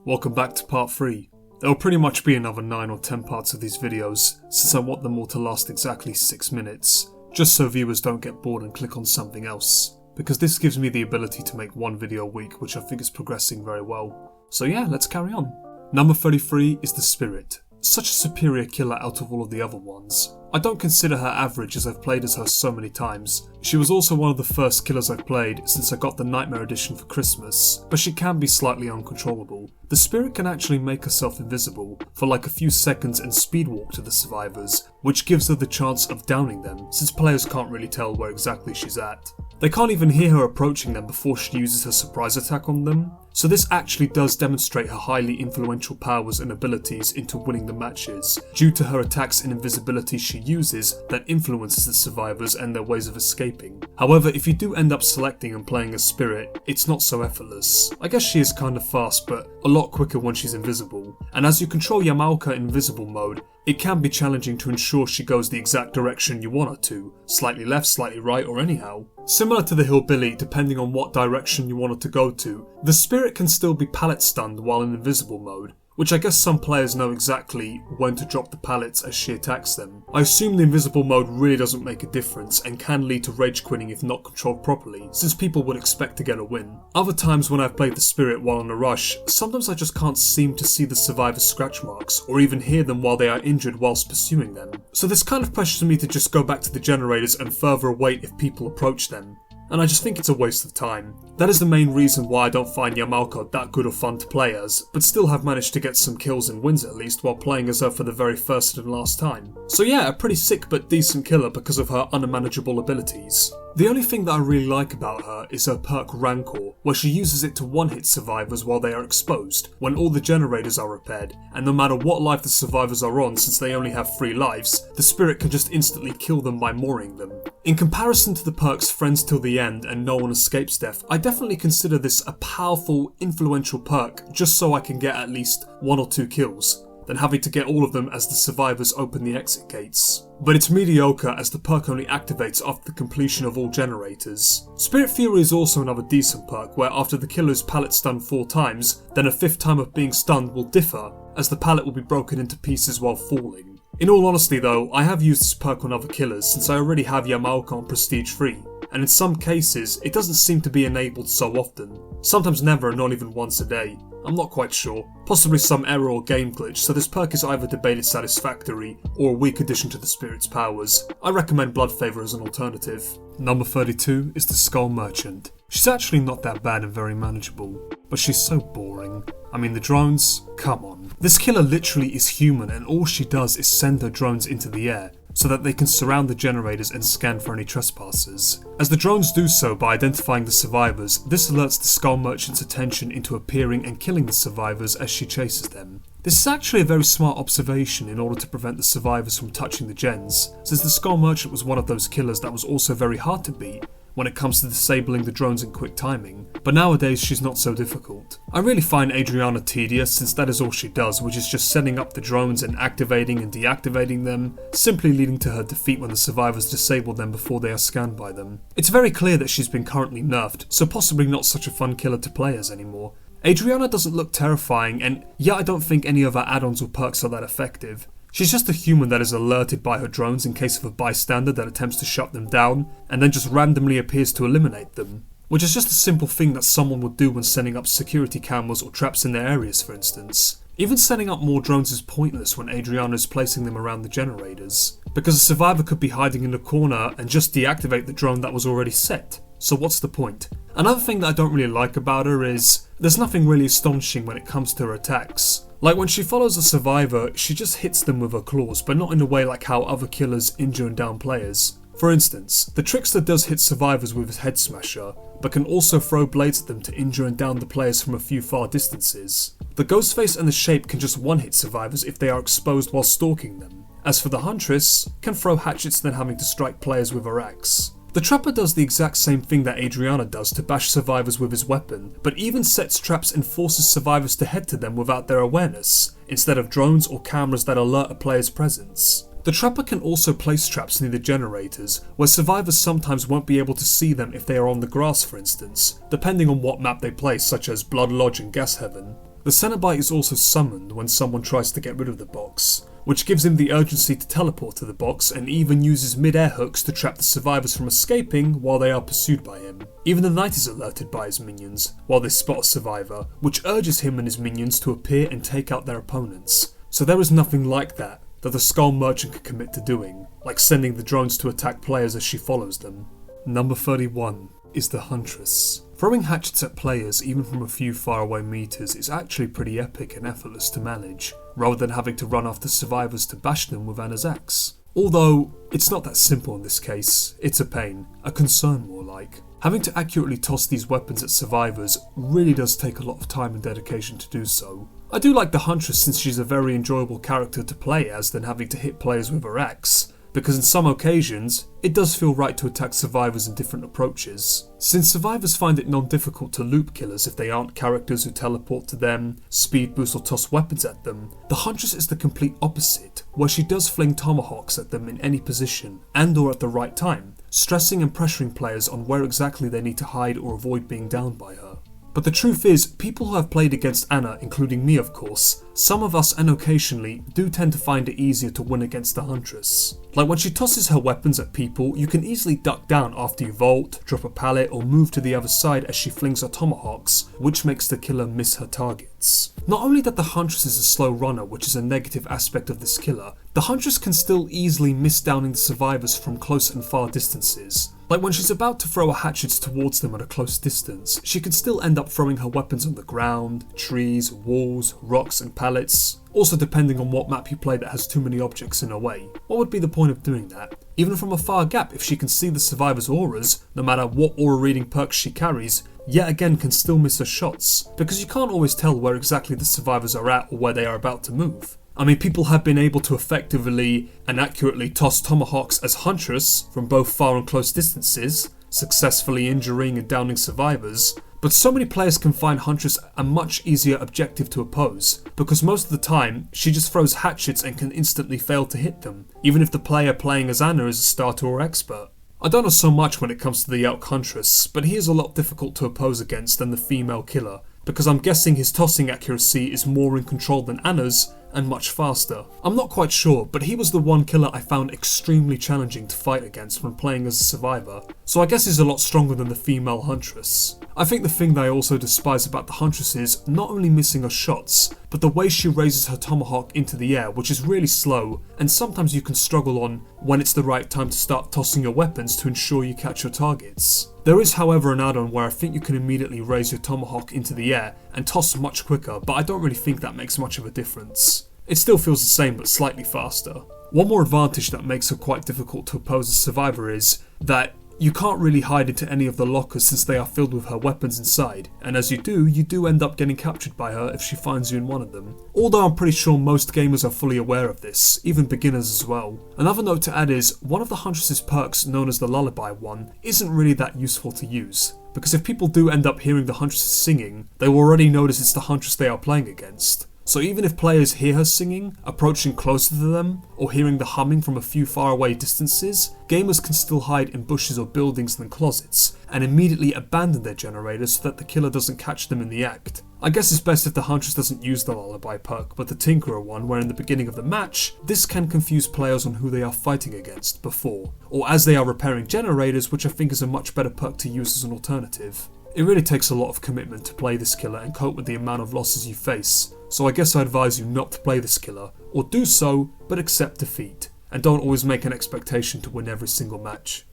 Welcome back to part 3. There will pretty much be another 9 or 10 parts of these videos, since I want them all to last exactly 6 minutes, just so viewers don't get bored and click on something else, because this gives me the ability to make one video a week, which I think is progressing very well. So yeah, let's carry on. Number 33 is the Spirit. Such a superior killer out of all of the other ones. I don't consider her average as I've played as her so many times. She was also one of the first killers I've played since I got the Nightmare Edition for Christmas, but she can be slightly uncontrollable. The Spirit can actually make herself invisible for like a few seconds and speedwalk to the survivors, which gives her the chance of downing them, since players can't really tell where exactly she's at. They can't even hear her approaching them before she uses her surprise attack on them, so this actually does demonstrate her highly influential powers and abilities into winning the matches, due to her attacks and invisibility she uses that influences the survivors and their ways of escaping. However, if you do end up selecting and playing as Spirit, it's not so effortless. I guess she is kind of fast, but a lot quicker when she's invisible, and as you control Yamaoka in invisible mode, it can be challenging to ensure she goes the exact direction you want her to, slightly left, slightly right, or anyhow. Similar to the Hillbilly, depending on what direction you want her to go to, the Spirit can still be pallet stunned while in invisible mode, which I guess some players know exactly when to drop the pallets as she attacks them. I assume the invisible mode really doesn't make a difference and can lead to rage quitting if not controlled properly, since people would expect to get a win. Other times when I've played the Spirit while on a rush, sometimes I just can't seem to see the survivors' scratch marks, or even hear them while they are injured whilst pursuing them. So this kind of pressures me to just go back to the generators and further await if people approach them. And I just think it's a waste of time. That is the main reason why I don't find Yamaoka that good or fun to play as, but still have managed to get some kills and wins at least while playing as her for the very first and last time. So yeah, a pretty sick but decent killer because of her unmanageable abilities. The only thing that I really like about her is her perk Rancor, where she uses it to one-hit survivors while they are exposed, when all the generators are repaired, and no matter what life the survivors are on, since they only have 3 lives, the Spirit can just instantly kill them by mooring them. In comparison to the perks Friends Till the End and No One Escapes Death, I definitely consider this a powerful, influential perk just so I can get at least 1 or 2 kills, than having to get all of them as the survivors open the exit gates. But it's mediocre as the perk only activates after the completion of all generators. Spirit Fury is also another decent perk where after the killer is pallet stunned 4 times, then a 5th time of being stunned will differ, as the pallet will be broken into pieces while falling. In all honesty though, I have used this perk on other killers since I already have Yamaoka on Prestige 3, and in some cases it doesn't seem to be enabled so often. Sometimes never and not even once a day. I'm not quite sure. Possibly some error or game glitch, so this perk is either debated satisfactory or a weak addition to the Spirit's powers. I recommend Bloodfavor as an alternative. Number 32 is the Skull Merchant. She's actually not that bad and very manageable, but she's so boring. I mean, the drones? Come on. This killer literally is human and all she does is send her drones into the air, so that they can surround the generators and scan for any trespassers. As the drones do so by identifying the survivors, this alerts the Skull Merchant's attention into appearing and killing the survivors as she chases them. This is actually a very smart observation in order to prevent the survivors from touching the gens, since the Skull Merchant was one of those killers that was also very hard to beat when it comes to disabling the drones in quick timing, but nowadays she's not so difficult. I really find Adriana tedious since that is all she does, which is just setting up the drones and activating and deactivating them, simply leading to her defeat when the survivors disable them before they are scanned by them. It's very clear that she's been currently nerfed, so possibly not such a fun killer to play as anymore. Adriana doesn't look terrifying, and yeah, I don't think any of her add-ons or perks are that effective. She's just a human that is alerted by her drones in case of a bystander that attempts to shut them down, and then just randomly appears to eliminate them. Which is just a simple thing that someone would do when setting up security cameras or traps in their areas, for instance. Even setting up more drones is pointless when Adriana is placing them around the generators, because a survivor could be hiding in a corner and just deactivate the drone that was already set. So what's the point? Another thing that I don't really like about her is, there's nothing really astonishing when it comes to her attacks. Like when she follows a survivor, she just hits them with her claws, but not in a way like how other killers injure and down players. For instance, the Trickster does hit survivors with his Head Smasher, but can also throw blades at them to injure and down the players from a few far distances. The Ghostface and the Shape can just one-hit survivors if they are exposed while stalking them. As for the Huntress, can throw hatchets then having to strike players with her axe. The Trapper does the exact same thing that Adriana does to bash survivors with his weapon, but even sets traps and forces survivors to head to them without their awareness, instead of drones or cameras that alert a player's presence. The Trapper can also place traps near the generators, where survivors sometimes won't be able to see them if they are on the grass, for instance, depending on what map they play, such as Blood Lodge and Gas Heaven. The Cenobite is also summoned when someone tries to get rid of the box, which gives him the urgency to teleport to the box and even uses mid-air hooks to trap the survivors from escaping while they are pursued by him. Even the Knight is alerted by his minions while they spot a survivor, which urges him and his minions to appear and take out their opponents. So there is nothing like that the Skull Merchant could commit to doing, like sending the drones to attack players as she follows them. Number 31 is the Huntress. Throwing hatchets at players even from a few faraway meters is actually pretty epic and effortless to manage, rather than having to run after survivors to bash them with Anna's axe. Although, it's not that simple in this case, it's a pain, a concern more like. Having to accurately toss these weapons at survivors really does take a lot of time and dedication to do so. I do like the Huntress since she's a very enjoyable character to play as than having to hit players with her axe, because in some occasions, it does feel right to attack survivors in different approaches. Since survivors find it non-difficult to loop killers if they aren't characters who teleport to them, speed boost or toss weapons at them, the Huntress is the complete opposite, where she does fling tomahawks at them in any position, and or at the right time, stressing and pressuring players on where exactly they need to hide or avoid being downed by her. But the truth is, people who have played against Anna, including me of course, some of us and occasionally do tend to find it easier to win against the Huntress. Like when she tosses her weapons at people, you can easily duck down after you vault, drop a pallet or move to the other side as she flings her tomahawks, which makes the killer miss her targets. Not only that the Huntress is a slow runner, which is a negative aspect of this killer, the Huntress can still easily miss downing the survivors from close and far distances. Like when she's about to throw her hatchets towards them at a close distance, she can still end up throwing her weapons on the ground, trees, walls, rocks and pallets. Also depending on what map you play that has too many objects in her way. What would be the point of doing that? Even from a far gap, if she can see the survivor's auras, no matter what aura reading perks she carries, yet again can still miss her shots, because you can't always tell where exactly the survivors are at or where they are about to move. I mean, people have been able to effectively and accurately toss tomahawks as Huntress from both far and close distances, successfully injuring and downing survivors, but so many players can find Huntress a much easier objective to oppose, because most of the time, she just throws hatchets and can instantly fail to hit them, even if the player playing as Anna is a starter or expert. I don't know so much when it comes to the Elk Huntress, but he is a lot difficult to oppose against than the female killer, because I'm guessing his tossing accuracy is more in control than Anna's, and much faster. I'm not quite sure, but he was the one killer I found extremely challenging to fight against when playing as a survivor, so I guess he's a lot stronger than the female Huntress. I think the thing that I also despise about the Huntress is not only missing her shots, but the way she raises her tomahawk into the air, which is really slow, and sometimes you can struggle on when it's the right time to start tossing your weapons to ensure you catch your targets. There is however an add-on where I think you can immediately raise your tomahawk into the air and toss much quicker, but I don't really think that makes much of a difference. It still feels the same but slightly faster. One more advantage that makes her quite difficult to oppose as a survivor is that you can't really hide into any of the lockers since they are filled with her weapons inside, and as you do end up getting captured by her if she finds you in one of them. Although I'm pretty sure most gamers are fully aware of this, even beginners as well. Another note to add is, one of the Huntress's perks, known as the Lullaby one, isn't really that useful to use, because if people do end up hearing the Huntress singing, they will already notice it's the Huntress they are playing against. So even if players hear her singing, approaching closer to them, or hearing the humming from a few faraway distances, gamers can still hide in bushes or buildings than closets, and immediately abandon their generators so that the killer doesn't catch them in the act. I guess it's best if the Huntress doesn't use the Lullaby perk, but the Tinkerer one, where in the beginning of the match, this can confuse players on who they are fighting against before, or as they are repairing generators, which I think is a much better perk to use as an alternative. It really takes a lot of commitment to play this killer and cope with the amount of losses you face, so I guess I advise you not to play this killer, or do so, but accept defeat, and don't always make an expectation to win every single match.